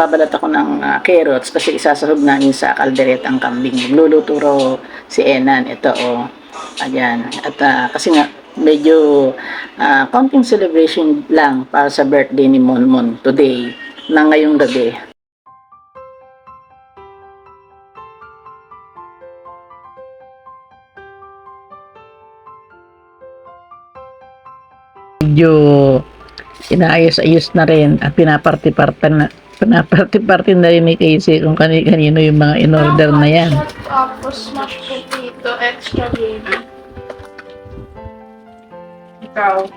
magbabalat ako ng carrots kasi isasahog namin sa kalderetang kambing. Magluluto raw si Enan. Ito, oh. Ayan. At kasi nga, medyo counting celebration lang para sa birthday ni Monmon today na ngayong gabi. Medyo inaayos-ayos na rin at pinaparty-party na rin ni Casey kung kanino yung mga in-order na yan. Tapos mashed potato, extra gravy. Ikaw.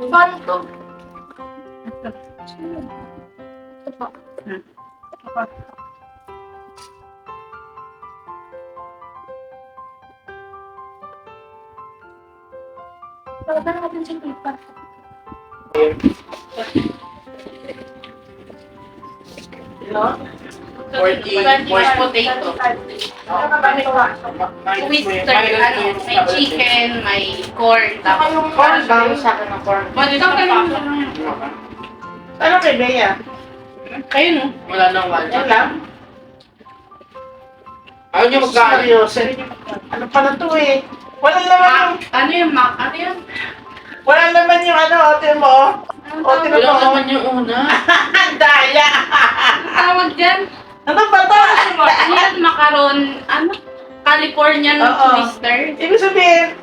Fun to. Ito pa. Ito pa. Pagkakala natin sa paper. Mashed potato. With may chicken, may corn. Tapos corn ba? Sa akin ng corn. Ano kay Bea? Kayo no? Wala nang wala. Yan lang? Ayaw niyo magkain. Seryoso. Ano pa na to eh? Wala naman yung... Ano yung mac? Ano yun? Wala naman yung ano, ote mo. Ote mo. Wala naman yung una. Ang daya! Ang tawag dyan? Ano ba to? Ano yan? Macaron? Ano? Californian Oo. twister? Ibig sabihin,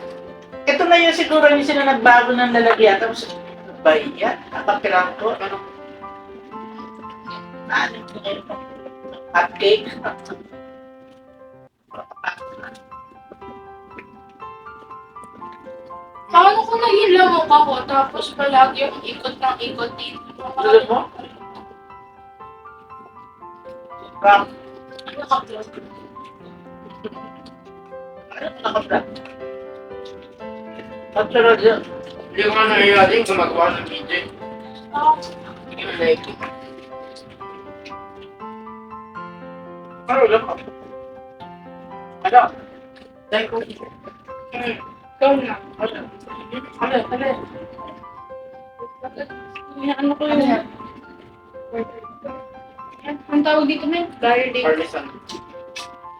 ito na yung siguro yung sila nagbago ng lalagyan. Tapos, ano ba yan? Nakapilang ko. Ano? Ano yun? Cupcake? Paano kung nahilawak ako tapos palagi yung ikot ng ikot dito? Tulad mo? Rock. Naka-vlog. Ano naka-vlog? Natural yun. Hindi ko nga nangyayari gumagawa ng video. Hindi ko like it. Ano lang ako? Ano? Dahil ko. Ikaw na. Ano? Ano? Ano? Ano ko yun? Ang tawag dito na yun? Garlic. Parmesan.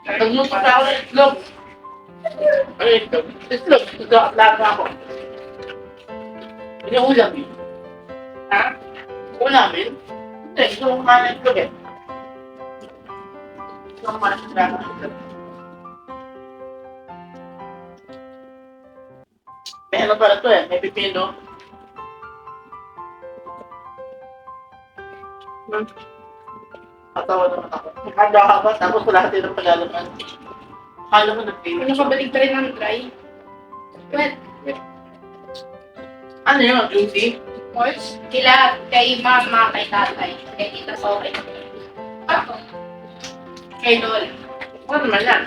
Nagluto na ako ng itlog. Ano ito? Itlog. Itlog. Laga ako. Hindi ulam eh. Ha? Ulamin? Hindi. Gusto kong kumain ng itlog eh. Gusto kong kumain ng laga ng itlog. May ano pala to eh. May pipino. Katawa naman ako. Haba-haba. Tapos wala din ng palalaman. Akala mo nag-pino. Ano ka balik rin ng dry? Well, Ano yun? Juicy? course, kila kay mama, kay tatay, kay tita Sophie. Ako. Kay Lola. Ano naman yan?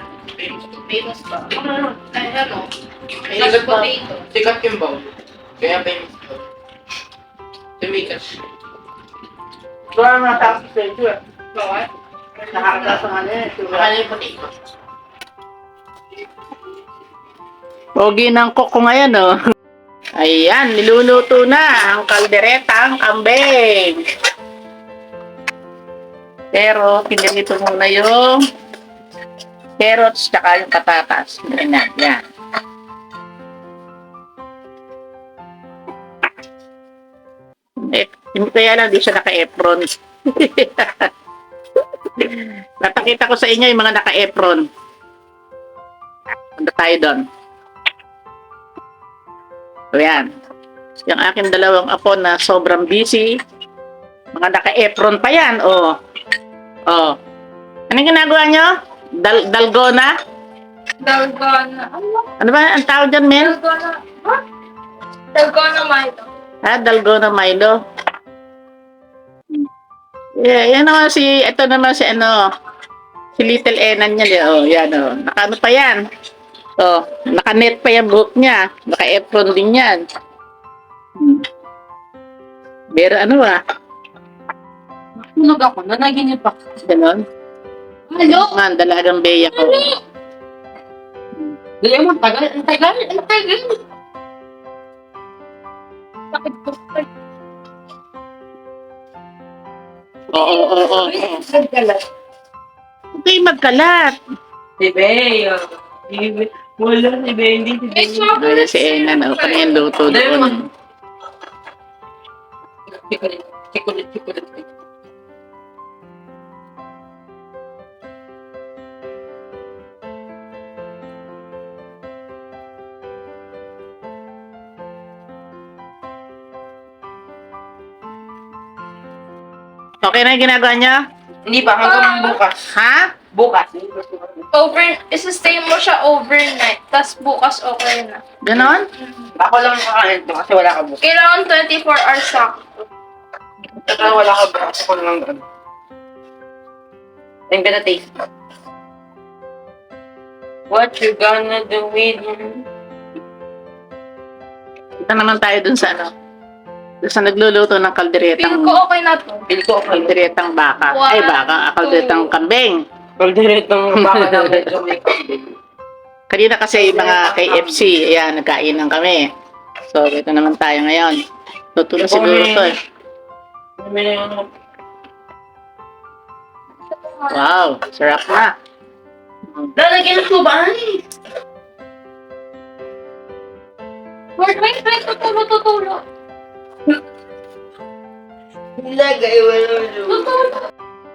Famous ba? Ano yun? Ay, ano? Sikat Mashed ba? potato. Sikat yung bowl. Kaya famous ko. Tumikas. Wala naman tapos sa ito eh. Bawat? Nakakata sa kanya eh. Makanya yung potato. Pogi ng koko ngayon, oh. Ayan, niluluto na ang kalderetang kambing. Pero, pinilito muna yung carrots tsaka yung patatas. Ganyan, yan. Eh, kaya lang, di siya naka-apron. Napakita ko sa inyo yung mga naka-apron. Punta tayo doon. So, yan. Yung aking dalawang apo na sobrang busy. Mga naka-apron pa yan, oh. Oh. Anong ginagawa nyo? Dalgona? Dalgona. Ano ba ang tawag dyan, Mel? Dalgona. Ha? Dalgona Milo. Dalgona Milo. Yeah, yan naman ito naman si si Little Enan niya. Oh, yan, oh. Naka-ano pa yan? Oh, naka-net pa yung buhok niya. Naka-apron din yan. Pero ano ba? Tunog ako, nanaginip ako. Ganon? Hello? Nga, dalagang beya ko. Dali mo, tagal. Bakit gusto? Oo. Okay, magkalat. Si Bea. Wala si Bea, hindi si May Bea. chocolate Ayan si Enan. O, kami yung luto doon. Sikulit. Okay na yung ginagawa niyo? Hindi pa, hanggang bukas. Ha? Bukas. Stay mo siya overnight. Tapos bukas okay na. Ganon? Ako lang kakain to kasi wala ka bukas. Kailangan 24 hours sakto. Saka wala ka bukas. Ako lang ano. I'm gonna taste. What you gonna do with me? Ito naman tayo dun sa ano. Dun sa nagluluto ng Feel kalderetang ko okay na to. Feel ko okay. kalderetang baka. One, Ay, baka. Kalderetang kambing. Kalderetang baka na medyo may kambing. Kanina kasi yung mga KFC, ayan, nagkainan kami. So, ito naman tayo ngayon. Luto na siguro to eh. Wow, sarap na. Lalagyan ng subay. Wait. Tutulo. Nilagay wala Tutulo.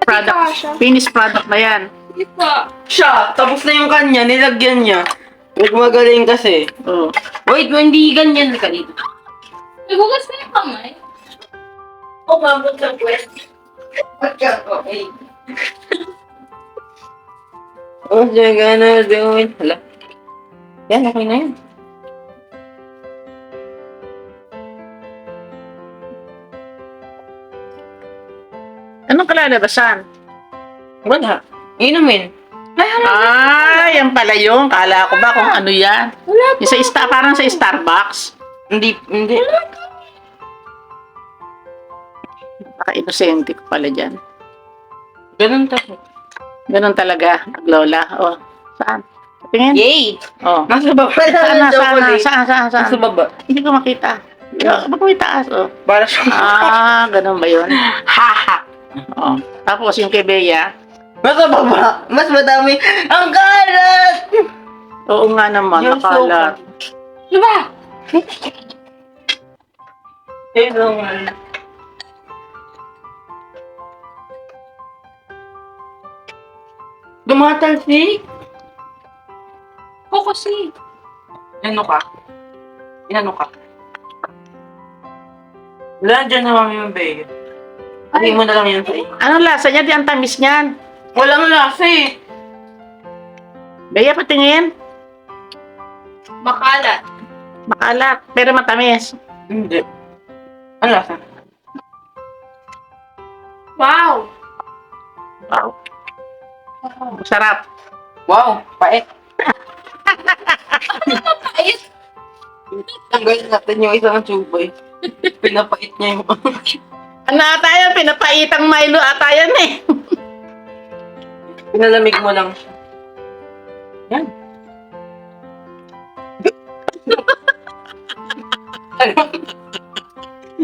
Product, finished product na yan. Hindi pa. Siya, tapos na yung kanya, nilagyan niya. Huwag magaling kasi. Oh. Wait, hindi ganyan ka dito. Nagugas na yung kamay. Umabot sa pwes. Okay. What you gonna do it? Hala. Yan, okay na yan. Anong kalalabasan? Wala. Inumin. Ah, yan pala yung. Kala ko ba kung ano yan? Wala Yung parang sa Starbucks. Hindi. Napaka-inosente ko pala dyan. Ganun tayo. Ganun talaga, Lola. Oh, saan? Tingin? Yay! Oh. Nasa baba. Saan? Nasa baba. Hindi ko makita. Ba't may taas? Oh. Para siya. Ah, ganun ba yun? Haha! Oh. Tapos yung kay Bea, Nasa baba. Mas madami. Ang kalat! oo nga naman, Yung nakalat. Diba? Ito nga. Dumatalsik? O kasi. Inano ka? Wala dyan na mami yung bega. Hindi mo na lang yun sa iyo. Anong lasa niya? Di ang tamis niyan. Walang lasa eh. Bea, patingin. Makalat. Makalat, pero matamis. Hindi. Ang lasa? Wow. Wow. Masarap. Wow, pait. Ayos. Tanggalin natin yung isang subay. Pinapait niya yung Ano ata yan? Pinapaitang Milo ata yan eh. Pinalamig mo lang siya. Yan.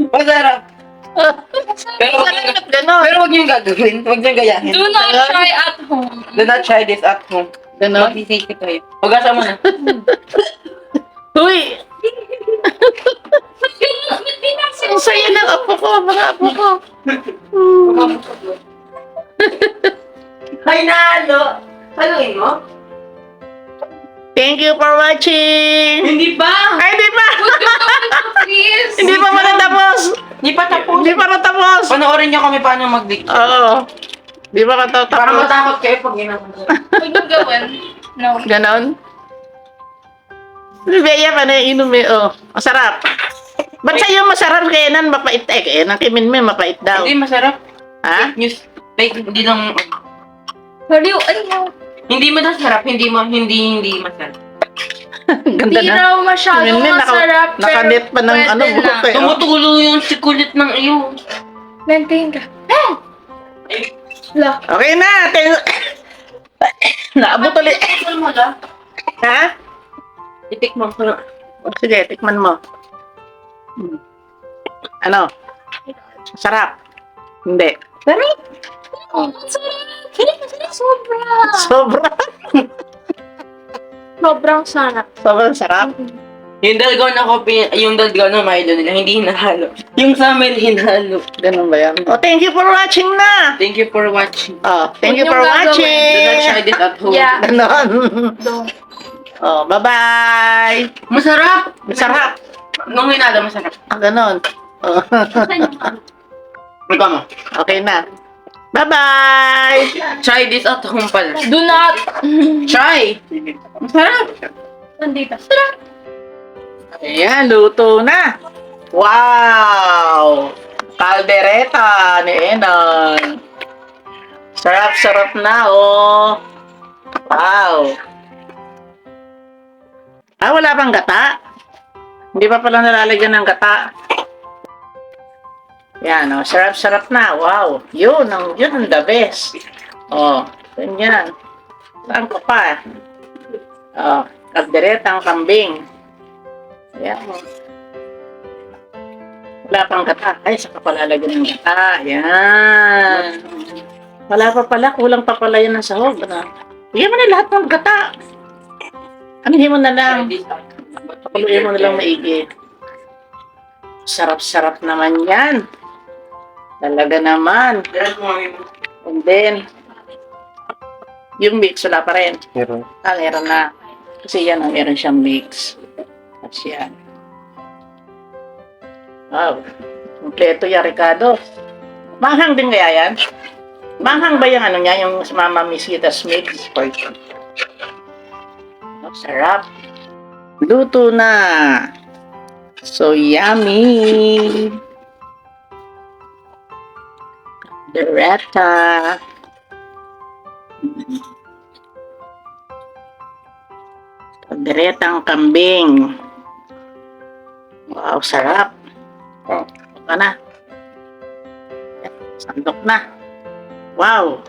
Masarap. Pero wag niyo Ganon. pero wag niyo gagawin. Wag niyo gayahin. Do not try at home. Do not try this at home. Ganon. Magsisisi kayo. Hugasan mo na. Uy! Ang saya ng apo ko, mga apo ko. Ay, nalo! Haluin mo? Thank you for watching! Hindi pa! Ay, hindi pa! Please. Hindi pa matatapos! Hindi pa tapos. Hindi pa natapos! Panoorin niyo kami paano mag-dictate. Oo. Hindi pa Para matatapos. matakot kayo pag ginagawa. Huwag mo gawin. No. Ganon. Bea pa na inom eh. Oh, masarap. Ba't sa'yo masarap? Kaya nan mapait. Kaya nan kimin mo mapait daw. Hindi masarap. Ha? News. Like, hindi lang... Haliw, ano? Hindi masarap. Hindi masarap. Ganda Hindi na. raw masyadong Kimin, masarap, nakanet pa ng pwede ano, na. buhok eh. Oh. Tumutulo yung sikulit ng iyo. Maintain ka. La. Okay na. Naabot ulit. Tikman mo lang. Ha? Itikman ko na. Oh, sige, tikman mo. Ano? Sarap. Hindi. Sarap! Sobra! Sobra. Sobrang sarap. Sobrang sarap. Yung dalgona coffee, yung dalgona Milo nila, hindi hinahalo. Yung sa amin, hinahalo. Ganun ba yan? Oh, thank you for watching na. Thank you for watching. Oh, thank you Huwag for niyong gagawin. Do not watching. try this at home. Yeah. Ganon. Don't. Oh, bye-bye. Masarap! Masarap. Nung hinalo, masarap. Ah, ganon. Oh. Ikaw mo. Okay na. Bye-bye. Try this at home pala. Do not. Try! Masarap! Nandito. Sarap. Ayan, luto na. Wow! Caldereta ni Enon. Sarap-sarap na, oh. Wow. Ah, wala pang gata? Hindi pa pala nalalagyan ng gata. Yan, oh. Sarap-sarap na. Wow. Yun ang the best. Oh, ganyan. Saan ko pa? Oh, caldereta ang kambing. Ayan. Wala pang gata. Ay, saka pala lagyan ng gata. Ayan. Wala pa pala. Kulang pa pala yan ng sahog. Ano? Bigyan mo na lahat ng gata. Anihin mo na lang. Try this at Pakuluin mo na lang maigi. Sarap-sarap naman yan. Talaga naman. Meron mo kami. And then, yung mix wala pa rin. Meron. Ah, meron na. Kasi yan, meron siyang mix. At yan. Wow. Kompleto yan, Ricardo. Manghang din kaya yan? Manghang ba yung ano niya, yung Mama Misitas mix? Oh, sarap. Luto na. So yummy. Caldereta. Calderetang kambing. Wow, sarap. Oh, ito na. Sandok na. Wow.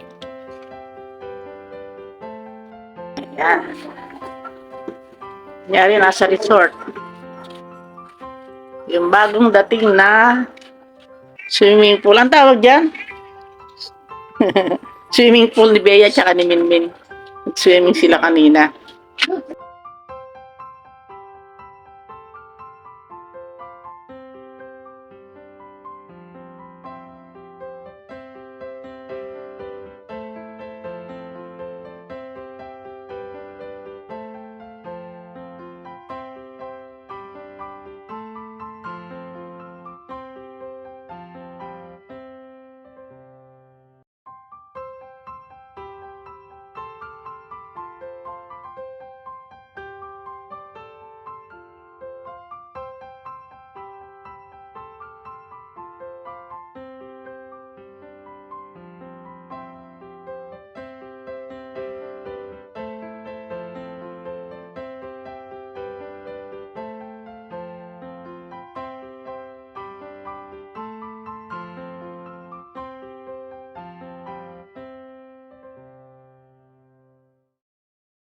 Ayan. Nangyari nasa resort. Yung bagong dating na swimming pool. Ang tawag dyan? Swimming pool ni Bea tsaka ni Minmin. Nag-swimming sila kanina.